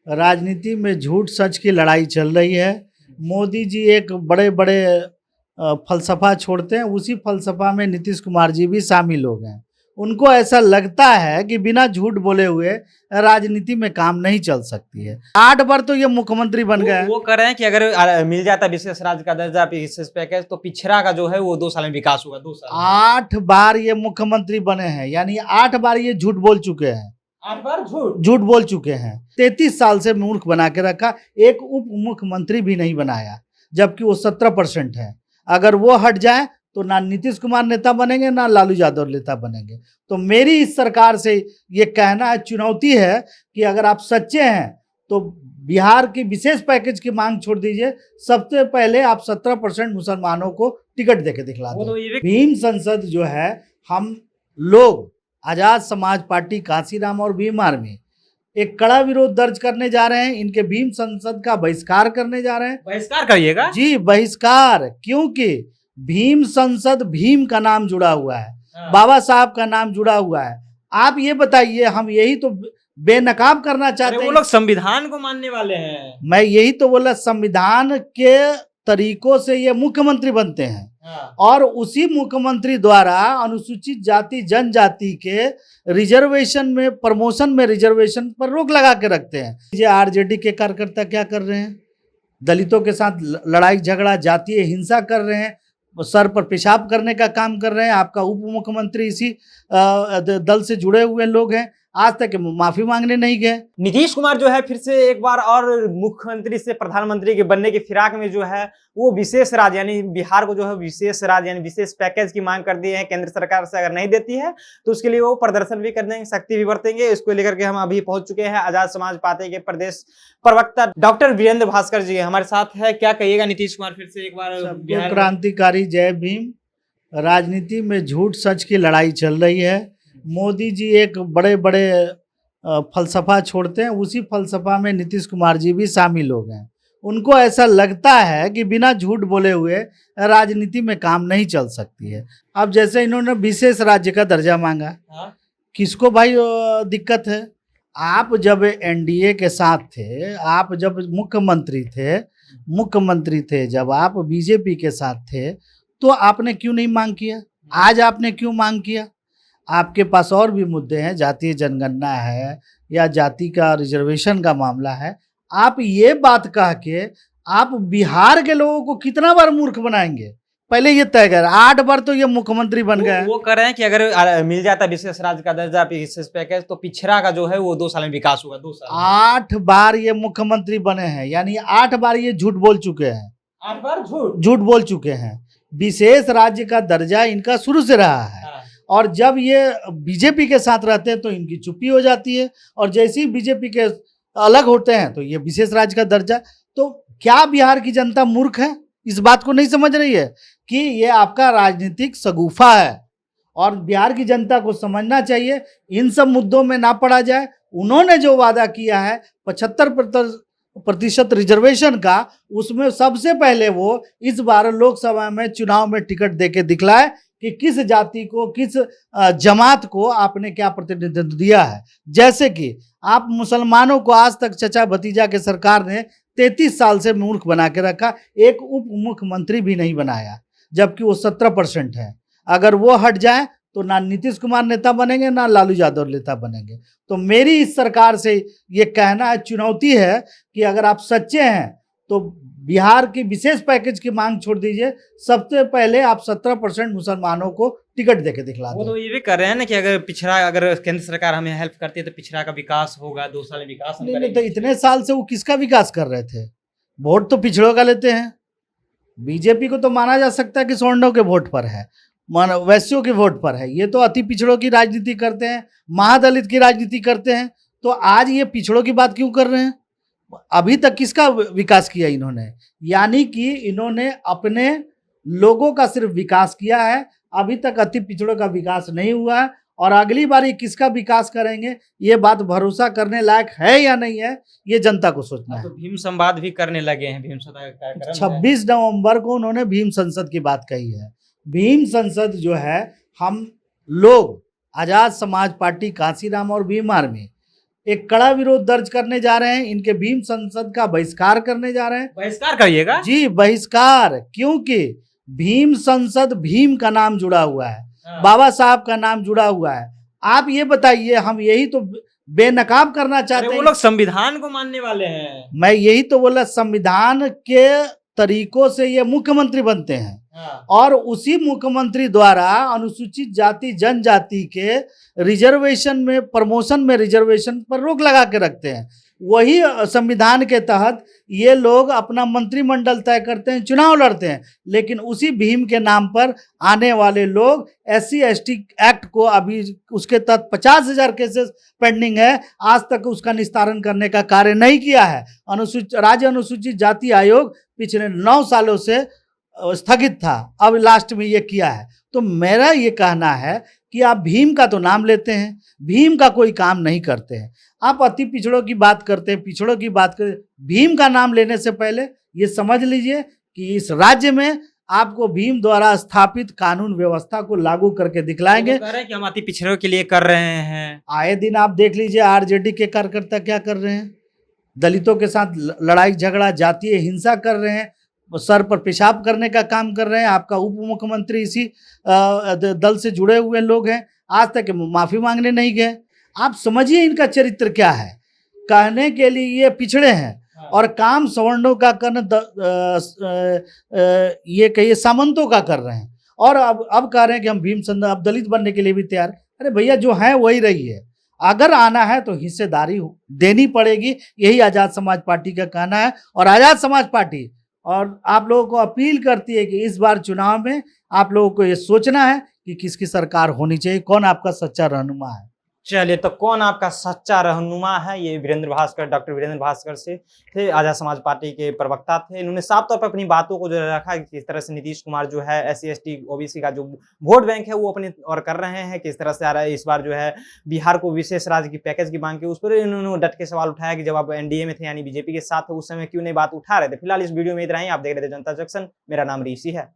राजनीति में झूठ सच की लड़ाई चल रही है। मोदी जी एक बड़े बड़े फलसफा छोड़ते हैं, उसी फलसफा में नीतीश कुमार जी भी शामिल हो गए। उनको ऐसा लगता है कि बिना झूठ बोले हुए राजनीति में काम नहीं चल सकती है। 8 बार तो ये मुख्यमंत्री बन गए। वो कह रहे हैं कि अगर मिल जाता विशेष राज्य का दर्जा, विशेष पैकेज, तो पिछड़ा का जो है वो 2 साल में विकास होगा। 2 साल 8 बार ये मुख्यमंत्री बने हैं, यानी 8 बार ये झूठ बोल चुके हैं। 8 बार झूठ बोल चुके हैं। 33 साल से मूर्ख बना के रखा, एक उप मुख्यमंत्री भी नहीं बनाया, जबकि वो 17% है। अगर वो हट जाए तो ना नीतीश कुमार नेता बनेंगे, ना लालू यादव नेता बनेंगे। तो मेरी इस सरकार से ये कहना है, चुनौती है कि अगर आप सच्चे हैं तो बिहार की विशेष पैकेज की मांग छोड़ दीजिए। सबसे पहले आप 17% मुसलमानों को टिकट देके दिखला दें। भीम संसद जो है, हम लोग आजाद समाज पार्टी, कांसीराम और भीम आर्मी एक कड़ा विरोध दर्ज करने जा रहे हैं। इनके भीम संसद का बहिष्कार करने जा रहे हैं। बहिष्कार करिएगा जी, बहिष्कार, क्योंकि भीम संसद, भीम का नाम जुड़ा हुआ है, बाबा साहब का नाम जुड़ा हुआ है। आप ये बताइए, हम यही तो बेनकाब करना चाहते हैं। वो लोग संविधान को मानने वाले हैं। मैं यही तो बोला, संविधान के तरीकों से ये मुख्यमंत्री बनते हैं। और उसी मुख्यमंत्री द्वारा अनुसूचित जाति जनजाति के रिजर्वेशन में, प्रमोशन में रिजर्वेशन पर रोक लगा के रखते हैं। ये आरजेडी के कार्यकर्ता क्या कर रहे हैं? दलितों के साथ लड़ाई झगड़ा, जातीय हिंसा कर रहे हैं, सर पर पेशाब करने का काम कर रहे हैं। आपका उप मुख्यमंत्री इसी दल से जुड़े हुए लोग हैं, आज तक माफी मांगने नहीं गए। नीतीश कुमार जो है फिर से एक बार और मुख्यमंत्री से प्रधानमंत्री के बनने की फिराक में जो है वो विशेष राज्य यानी बिहार को जो है विशेष राज्य यानी विशेष पैकेज की मांग कर दी है। केंद्र सरकार से अगर नहीं देती है तो उसके लिए वो प्रदर्शन भी कर देंगे, शक्ति भी बरतेंगे। इसको लेकर के हम अभी पहुंच चुके हैं। आजाद समाज पार्टी के प्रदेश प्रवक्ता डॉक्टर वीरेंद्र भास्कर जी हमारे साथ है। क्या कहिएगा नीतीश कुमार फिर से एक बार क्रांतिकारी जय भीम। राजनीति में झूठ सच की लड़ाई चल रही है। मोदी जी एक बड़े बड़े फलसफा छोड़ते हैं, उसी फलसफा में नीतीश कुमार जी भी शामिल हो गए। उनको ऐसा लगता है कि बिना झूठ बोले हुए राजनीति में काम नहीं चल सकती है। अब जैसे इन्होंने विशेष राज्य का दर्जा मांगा, किसको भाई दिक्कत है? आप जब एनडीए के साथ थे, आप जब मुख्यमंत्री थे, जब आप बीजेपी के साथ थे, तो आपने क्यों नहीं मांग किया? आज आपने क्यों मांग किया? आपके पास और भी मुद्दे हैं, जातीय जनगणना है या जाति का रिजर्वेशन का मामला है। आप ये बात कह के आप बिहार के लोगों को कितना बार मूर्ख बनाएंगे, पहले ये तय कर। 8 बार तो ये मुख्यमंत्री बन गए। वो कह रहे हैं कि अगर मिल जाता विशेष राज्य का दर्जा, विशेष पैकेज, तो पिछड़ा का जो है वो 2 साल में विकास होगा। 2 साल 8 बार ये मुख्यमंत्री बने हैं, यानी 8 बार ये झूठ बोल चुके हैं। 8 बार झूठ बोल चुके हैं। विशेष राज्य का दर्जा इनका शुरू से रहा है। और जब ये बीजेपी के साथ रहते हैं तो इनकी चुप्पी हो जाती है, और जैसे ही बीजेपी के अलग होते हैं तो ये विशेष राज्य का दर्जा। तो क्या बिहार की जनता मूर्ख है? इस बात को नहीं समझ रही है कि ये आपका राजनीतिक शगुफा है, और बिहार की जनता को समझना चाहिए इन सब मुद्दों में ना पड़ा जाए। उन्होंने जो वादा किया है 75% रिजर्वेशन का, उसमें सबसे पहले वो इस बार लोकसभा में चुनाव में टिकट देके दिखलाए कि किस जाति को, किस जमात को आपने क्या प्रतिनिधित्व दिया है। जैसे कि आप मुसलमानों को आज तक चचा भतीजा के सरकार ने 33 साल से मूर्ख बना के रखा, एक उप मुख्यमंत्री भी नहीं बनाया, जबकि वो 17% है। अगर वो हट जाए तो ना नीतीश कुमार नेता बनेंगे, ना लालू यादव नेता बनेंगे। तो मेरी इस सरकार से ये कहना है, चुनौती है कि अगर आप सच्चे हैं तो बिहार की विशेष पैकेज की मांग छोड़ दीजिए। सबसे पहले आप 17% मुसलमानों को टिकट देके दिखला दें। वो तो ये भी कर रहे हैं ना कि अगर केंद्र सरकार हमें हेल्प करती है तो पिछड़ा का विकास होगा, 2 साल में विकास नहीं, तो इतने साल से वो किसका विकास कर रहे थे? वोट तो पिछड़ों का लेते हैं। बीजेपी को तो माना जा सकता है कि सवर्णों के वोट पर है, वैश्यों के वोट पर है। ये तो अति पिछड़ों की राजनीति करते हैं, महादलित की राजनीति करते हैं। तो आज ये पिछड़ों की बात क्यों कर रहे हैं? अभी तक किसका विकास किया इन्होंने? यानी कि इन्होंने अपने लोगों का सिर्फ विकास किया है, अभी तक अति पिछड़ों का विकास नहीं हुआ है। और अगली बार ये किसका विकास करेंगे, ये बात भरोसा करने लायक है या नहीं है, ये जनता को सोचना है। तो भीम संवाद भी करने लगे हैं। भीम संवाद 26 नवंबर को उन्होंने भीम संसद की बात कही है। भीम संसद जो है, हम लोग आजाद समाज पार्टी, कांसीराम और भीम आर्मी एक कड़ा विरोध दर्ज करने जा रहे हैं। इनके भीम संसद का बहिष्कार करने जा रहे हैं। बहिष्कार करिएगा जी बहिष्कार, क्योंकि भीम संसद, भीम का नाम जुड़ा हुआ है, बाबा साहब का नाम जुड़ा हुआ है। आप ये बताइए, हम यही तो बेनकाब करना चाहते हैं। वो लोग संविधान को मानने वाले हैं। मैं यही तो बोला, संविधान के तरीकों से ये मुख्यमंत्री बनते हैं और उसी मुख्यमंत्री द्वारा अनुसूचित जाति जनजाति के रिजर्वेशन में, प्रमोशन में रिजर्वेशन पर रोक लगा के रखते हैं। वही संविधान के तहत ये लोग अपना मंत्रिमंडल तय करते हैं, चुनाव लड़ते हैं, लेकिन उसी भीम के नाम पर आने वाले लोग SC ST एक्ट को, अभी उसके तहत 50,000 केसेस पेंडिंग है, आज तक उसका निस्तारण करने का कार्य नहीं किया है। राज्य अनुसूचित जाति आयोग पिछले 9 सालों से स्थगित था, अब लास्ट में ये किया है। तो मेरा ये कहना है कि आप भीम का तो नाम लेते हैं, भीम का कोई काम नहीं करते हैं। आप अति पिछड़ों की बात करते हैं, पिछड़ों की बात करते, भीम का नाम लेने से पहले ये समझ लीजिए कि इस राज्य में आपको भीम द्वारा स्थापित कानून व्यवस्था को लागू करके दिखलाएंगे। कह रहे हैं कि हम अति पिछड़ों के लिए कर रहे हैं। आए दिन आप देख लीजिए RJD के कार्यकर्ता क्या कर रहे हैं, दलितों के साथ लड़ाई झगड़ा, जातीय हिंसा कर रहे हैं, सर पर पेशाब करने का काम कर रहे हैं। आपका उप मुख्यमंत्री इसी दल से जुड़े हुए लोग हैं, आज तक माफी मांगने नहीं गए। आप समझिए इनका चरित्र क्या है। कहने के लिए ये पिछड़े हैं और काम सवर्णों का करना, ये कहिए सामंतों का कर रहे हैं, और अब कह रहे हैं कि हम भीम संसद, अब दलित बनने के लिए भी तैयार। अरे भैया, जो है वही रही है, अगर आना है तो हिस्सेदारी देनी पड़ेगी, यही आज़ाद समाज पार्टी का कहना है। और आज़ाद समाज पार्टी और आप लोगों को अपील करती है कि इस बार चुनाव में आप लोगों को ये सोचना है कि किसकी सरकार होनी चाहिए, कौन आपका सच्चा रहनुमा है। चलिए, तो कौन आपका सच्चा रहनुमा है, ये वीरेंद्र भास्कर, डॉक्टर वीरेंद्र भास्कर से थे, आज़ाद समाज पार्टी के प्रवक्ता थे। इन्होंने साफ तौर पर अपनी बातों को जो रखा कि किस तरह से नीतीश कुमार जो है SC ST OBC का जो वोट बैंक है वो अपने और कर रहे हैं, किस तरह से आ रहा है। इस बार जो है बिहार को विशेष राज्य की पैकेज की मांग की, उस पर इन्होंने डट के सवाल उठाया कि जब आप NDA में थे, यानी BJP के साथ थे, उस समय क्यों नहीं बात उठा रहे थे। फिलहाल इस वीडियो में इतना ही। आप देख रहे थे जनता जंक्शन, मेरा नाम ऋषि है।